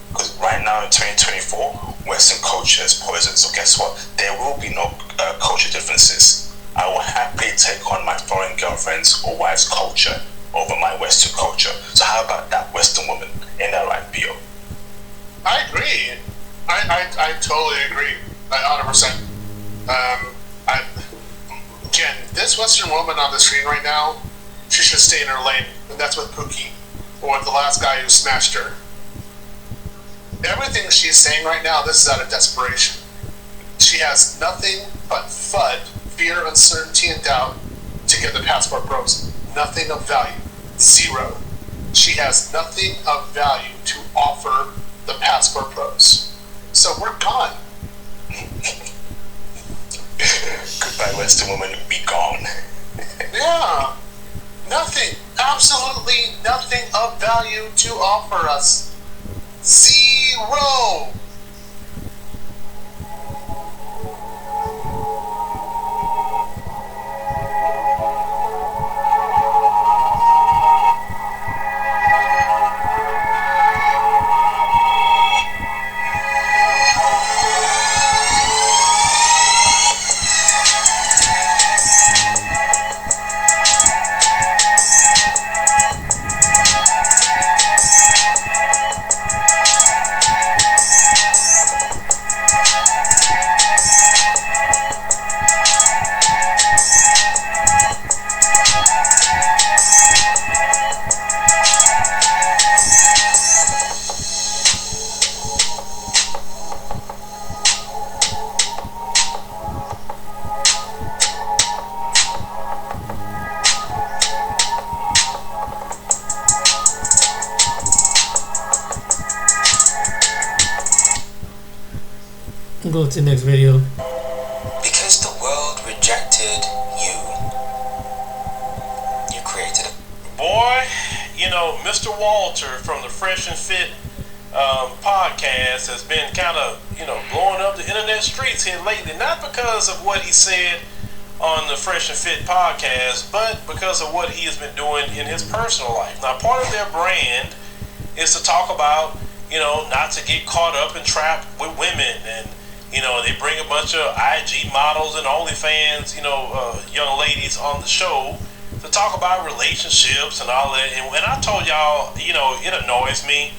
[SPEAKER 15] Because right now in 2024, Western culture is poison. So guess what? There will be no culture differences. I will happily take on my foreign girlfriend's or wife's culture over my Western culture. So how about that, Western woman? Ain't that right, Bio?
[SPEAKER 14] I agree. I totally agree. 100%. Again, this Western woman on the screen right now, she should stay in her lane. And that's with Pookie, or the last guy who smashed her. Everything she's saying right now, this is out of desperation. She has nothing but FUD, fear, uncertainty, and doubt to get the passport bros. Nothing of value. Zero. She has nothing of value to offer the passport bros. So we're gone.
[SPEAKER 15] Goodbye, Western woman, be gone.
[SPEAKER 14] Yeah. Nothing. Absolutely nothing of value to offer us. Zero.
[SPEAKER 1] Go to the next video.
[SPEAKER 6] Because the world rejected you, you created it.
[SPEAKER 17] Boy, you know, Mr. Walter from the Fresh and Fit podcast has been kind of, you know, blowing up the internet streets here lately. Not because of what he said on the Fresh and Fit podcast, but because of what he has been doing in his personal life. Now, part of their brand is to talk about, you know, not to get caught up and trapped with women, and you know, they bring a bunch of IG models and OnlyFans, you know, young ladies on the show to talk about relationships and all that. And when I told y'all, you know, it annoys me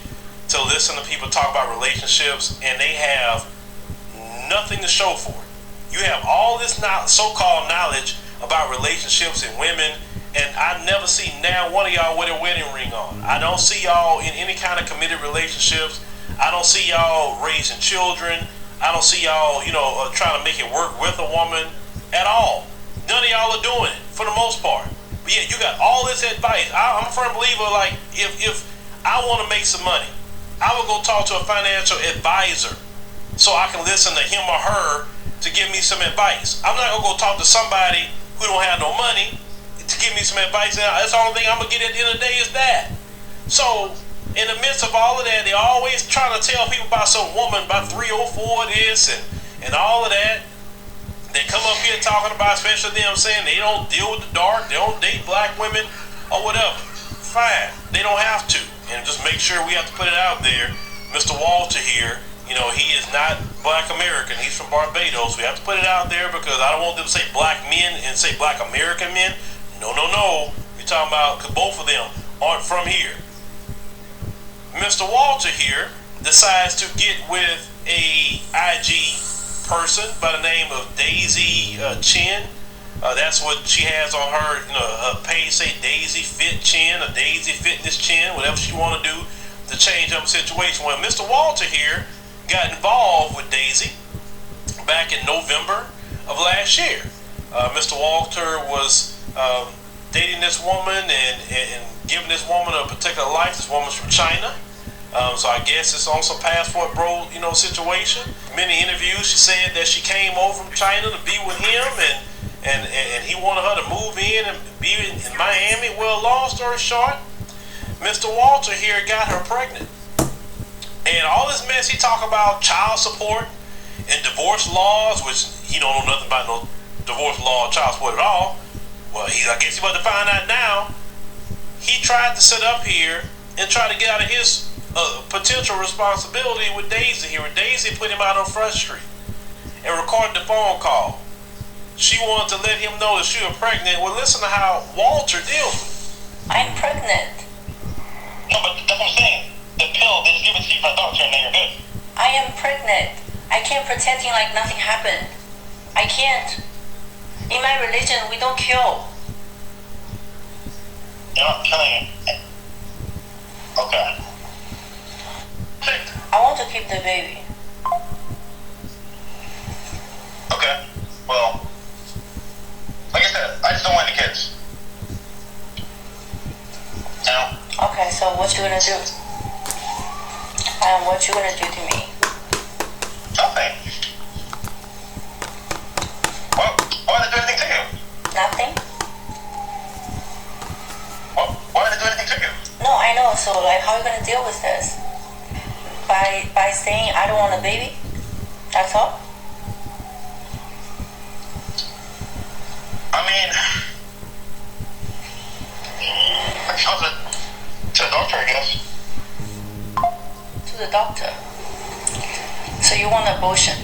[SPEAKER 17] to listen to people talk about relationships and they have nothing to show for it. You have all this so-called knowledge about relationships and women, and I never see now one of y'all with a wedding ring on. I don't see y'all in any kind of committed relationships. I don't see y'all raising children. I don't see y'all, you know, trying to make it work with a woman at all. None of y'all are doing it for the most part. But yeah, you got all this advice. I'm a firm believer, like, if I want to make some money, I will go talk to a financial advisor so I can listen to him or her to give me some advice. I'm not going to go talk to somebody who don't have no money to give me some advice. Now, that's the only thing I'm going to get at the end of the day is that. So, in the midst of all of that, they're always trying to tell people about some woman, about 304 this and all of that. They come up here talking about, especially them saying they don't deal with the dark, they don't date black women or whatever. Fine, they don't have to. And just make sure we have to put it out there. Mr. Walter here, you know, he is not black American. He's from Barbados. We have to put it out there because I don't want them to say black men and say black American men. No. We're talking about, because both of them aren't from here. Mr. Walter here decides to get with a IG person by the name of Daisy Chin. That's what she has on her, you know, her page, say Daisy Fit Chin or Daisy Fitness Chin, whatever she want to do to change up the situation. Well, Mr. Walter here got involved with Daisy back in November of last year. Mr. Walter was dating this woman and giving this woman a particular life. This woman's from China. So I guess it's on some passport bro, you know, situation. Many interviews she said that she came over from China to be with him and he wanted her to move in and be in Miami. Well, long story short, Mr. Walter here got her pregnant. And all this mess he talk about child support and divorce laws, which he don't know nothing about no divorce law or child support at all. Well, I guess he's about to find out now. He tried to sit up here and try to get out of his potential responsibility with Daisy here. Daisy put him out on Front Street and recorded the phone call. She wanted to let him know that she was pregnant. Well, listen to how Walter deals with it.
[SPEAKER 10] I'm pregnant.
[SPEAKER 18] No, but that's what I'm saying. The pill that's given to you for adults, and then you're good.
[SPEAKER 10] I am pregnant. I can't pretending like nothing happened. I can't. In my religion, we don't kill.
[SPEAKER 18] You're not killing it. Okay.
[SPEAKER 10] I want to keep the baby.
[SPEAKER 18] Okay. Well, like I said, I just don't want any kids. No.
[SPEAKER 10] Okay, so what you gonna do? What you gonna do to me? I know. So like, how are you gonna deal with this? By saying I don't want a baby? That's all?
[SPEAKER 18] I mean, I can go to the doctor, I guess.
[SPEAKER 10] To the doctor. So you want an abortion?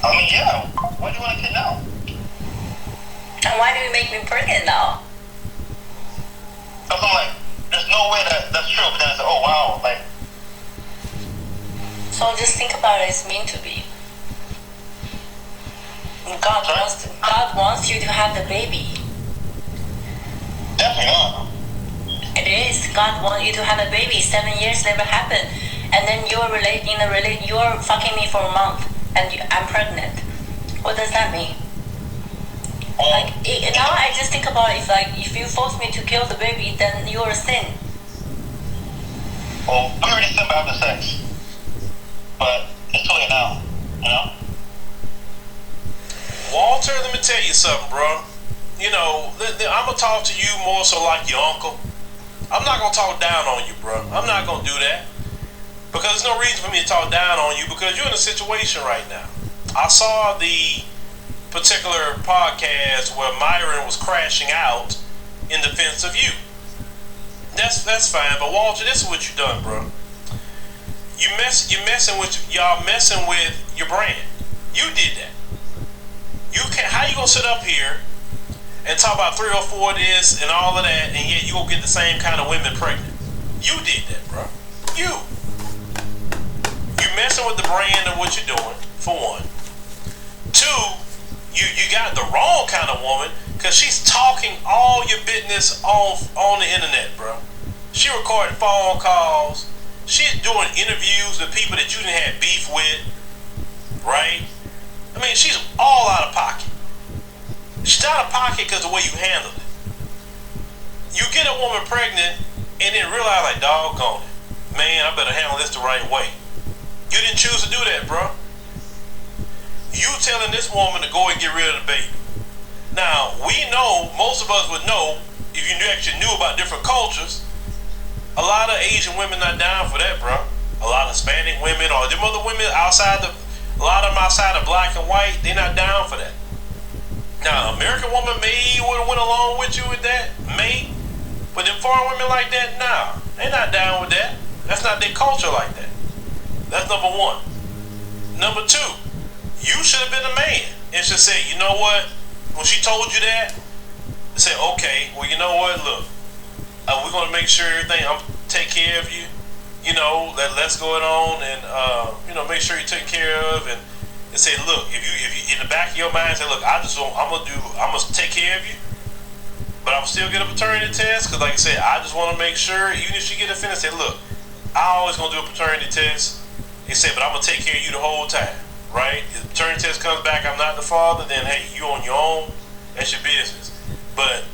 [SPEAKER 18] I mean, yeah. Why do you want a kid now?
[SPEAKER 10] And why do you make me pregnant now?
[SPEAKER 18] Because I'm like, there's no way that's true. But then I said, oh wow, like.
[SPEAKER 10] So just think about it. It's meant to be. God wants you to have the baby.
[SPEAKER 18] Definitely not.
[SPEAKER 10] It is. God wants you to have a baby. 7 years never happened, and then you're you're fucking me for a month, and I'm pregnant. What does that mean? Like now, I just think about it. If you force me to kill the baby, then you're a sin.
[SPEAKER 18] Well, we already sinned by having sex, but it's too late now. You know.
[SPEAKER 17] Walter, let me tell you something, bro. You know, I'm gonna talk to you more so like your uncle. I'm not gonna talk down on you, bro. I'm not gonna do that because there's no reason for me to talk down on you because you're in a situation right now. I saw the particular podcast where Myron was crashing out in defense of you. That's fine, but Walter, this is what you done, bro. You're messing with your brand. You did that. How you gonna sit up here and talk about 3 or 4 this and all of that, and yet you gonna get the same kind of women pregnant? You did that, bro. You messing with the brand of what you're doing, for one. 2, you got the wrong kind of woman because she's talking all your business on the internet, bro. She recorded phone calls. She's doing interviews with people that you didn't have beef with, right? I mean, she's all out of pocket. She's out of pocket because of the way you handled it. You get a woman pregnant and then realize, like, doggone it, man, I better handle this the right way. You didn't choose to do that, bro. You telling this woman to go and get rid of the baby. Now, we know, most of us would know, if you actually knew about different cultures, a lot of Asian women not down for that, bro. A lot of Hispanic women or them other women a lot of them outside of black and white, they not down for that. Now, American woman may would have went along with you with that, may, but them foreign women like that, nah, they not down with that. That's not their culture like that. That's number 1. Number 2, you should have been a man and should say, you know what? When she told you that, say, okay, well, you know what? Look, we're gonna make sure everything. I'm take care of you. You know, let's go on and make sure you're taken care of, and say, look, if you in the back of your mind say, look, I'm gonna take care of you, but I'm still get a paternity test because, like I said, I just want to make sure, even if she get offended, say, look, I always gonna do a paternity test. They say, but I'm gonna take care of you the whole time, right? If the paternity test comes back, I'm not the father, then hey, you on your own. That's your business. But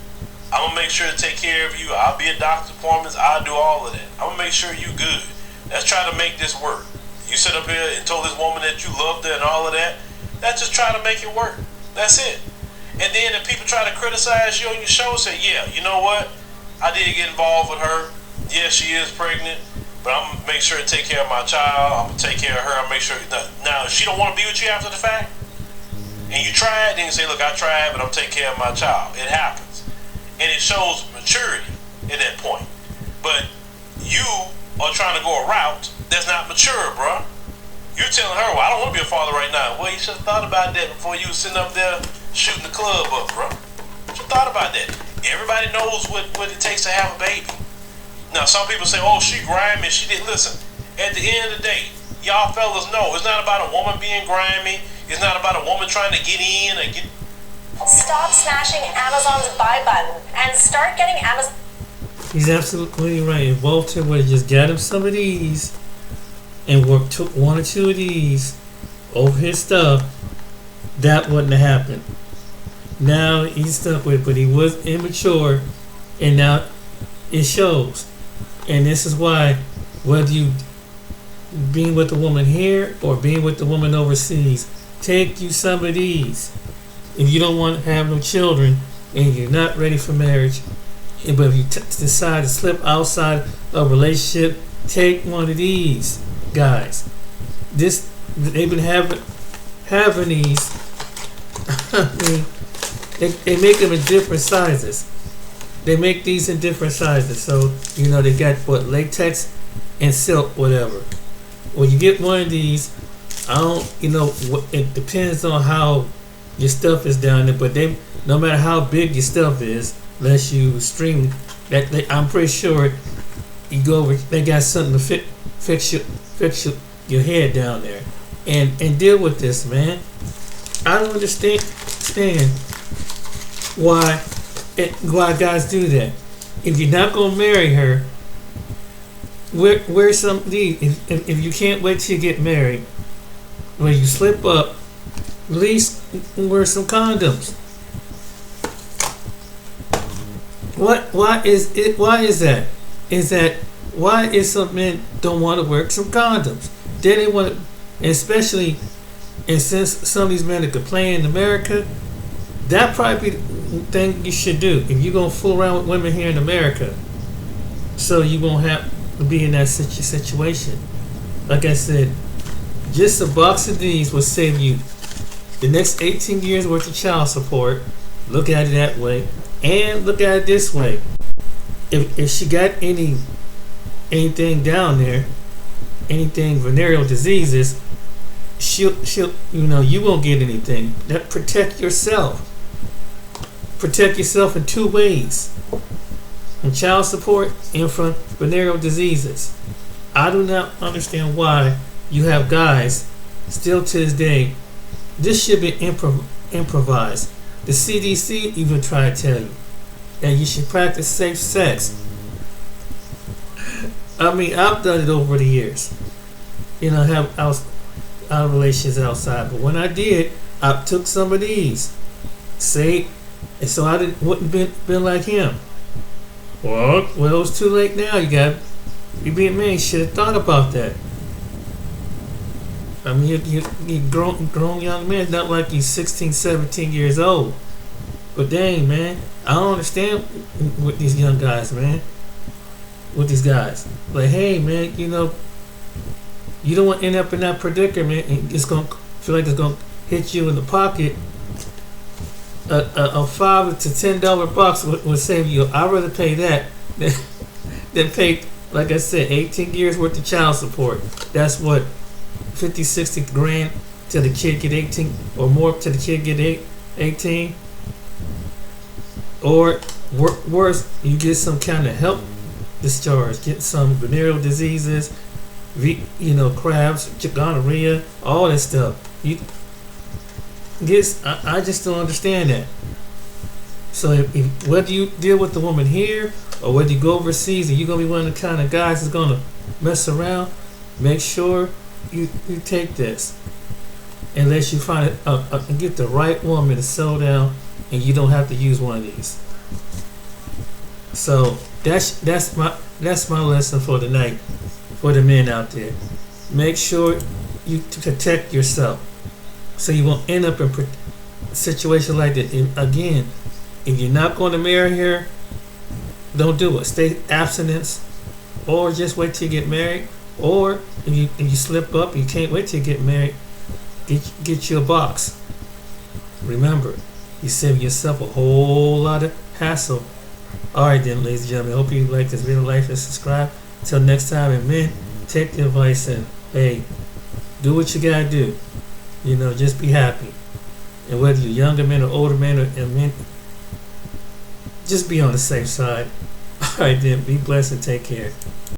[SPEAKER 17] I'm gonna make sure to take care of you. I'll be at doctor's appointments. I'll do all of that. I'm gonna make sure you good. Let's try to make this work. You sit up here and told this woman that you loved her and all of that. That's just try to make it work. That's it. And then if people try to criticize you on your show, say, yeah, you know what? I did get involved with her. Yeah, she is pregnant, but I'm gonna make sure to take care of my child. I'm gonna take care of her. I'm gonna make sure. Now, if she don't want to be with you after the fact, and you try it, then you say, look, I tried, but I'm taking care of my child. It happens. And it shows maturity at that point. But you are trying to go a route that's not mature, bro. You're telling her, well, I don't want to be a father right now. Well, you should have thought about that before you were sitting up there shooting the club up, bro. You should have thought about that. Everybody knows what it takes to have a baby. Now, some people say, oh, she grimy, she didn't listen. At the end of the day, y'all fellas know it's not about a woman being grimy. It's not about a woman trying to get in or get...
[SPEAKER 16] Stop smashing Amazon's buy button and start getting Amazon.
[SPEAKER 1] He's absolutely right. If Walter would have just got him some of these and worked 1 or 2 of these over his stuff, that wouldn't have happened. Now he's stuck with it, but he was immature, and now it shows. And this is why, whether you being with the woman here or being with the woman overseas, take you some of these. If you don't want to have no children and you're not ready for marriage, But if you decide to slip outside a relationship, take one of these guys. They've been having these. I mean, they make them in different sizes. They make these in different sizes. So they got what, latex and silk, whatever. When you get one of these, it depends on how your stuff is down there. But no matter how big your stuff is, unless you stream that, I'm pretty sure you go over. They got something to fix your head down there, and deal with this, man. I don't understand why guys do that. If you're not gonna marry her, wear some of these. If you can't wait till you get married, when you slip up, at least wear some condoms. Why is that? Why is some men don't want to wear some condoms? They want to, especially, and since some of these men are complaining in America, that probably be the thing you should do if you're gonna fool around with women here in America. So you won't have to be in that situation. Like I said, just a box of these will save you the next 18 years worth of child support. Look at it that way, and look at it this way. If she got anything down there, anything venereal diseases, she'll you won't get anything. That protect yourself. Protect yourself in two ways: from child support and from venereal diseases. I do not understand why you have guys still to this day. This should be improvised. The CDC even tried to tell you that you should practice safe sex. I mean, I've done it over the years. I have out relations outside, but when I did, I took some of these. And so I wouldn't been like him. Well, it's too late now. You being man. You should have thought about that. I mean, you're grown young man, not like you're 16, 17 years old. But dang, man, I don't understand with these young guys, man. With these guys, like, hey, man, you don't want to end up in that predicament, and it's gonna feel like it's gonna hit you in the pocket. A $5 to $10 box would save you. I'd rather pay that than pay, like I said, 18 years worth of child support. That's what, 50, 60 grand till the kid get 18, or more till the kid get 18. Or worse, you get some kind of help discharge, get some venereal diseases, crabs, gonorrhea, all that stuff. I just don't understand that. So if whether you deal with the woman here or whether you go overseas and you're gonna be one of the kind of guys that's gonna mess around, make sure you take this. Unless you find and get the right woman to settle down, and you don't have to use one of these. So that's my lesson for tonight, for the men out there. Make sure you protect yourself, so you won't end up in a situation like that. And again, if you're not going to marry her, don't do it. Stay abstinence, or just wait till you get married. Or if you slip up, you can't wait till you get married. Get you a box. Remember, you save yourself a whole lot of hassle. Alright then, ladies and gentlemen, hope you like this video, like and subscribe. Until next time, and men, take the advice and, hey, do what you gotta do. Just be happy. And whether you're younger men or older men and men, just be on the safe side. Alright then, be blessed and take care.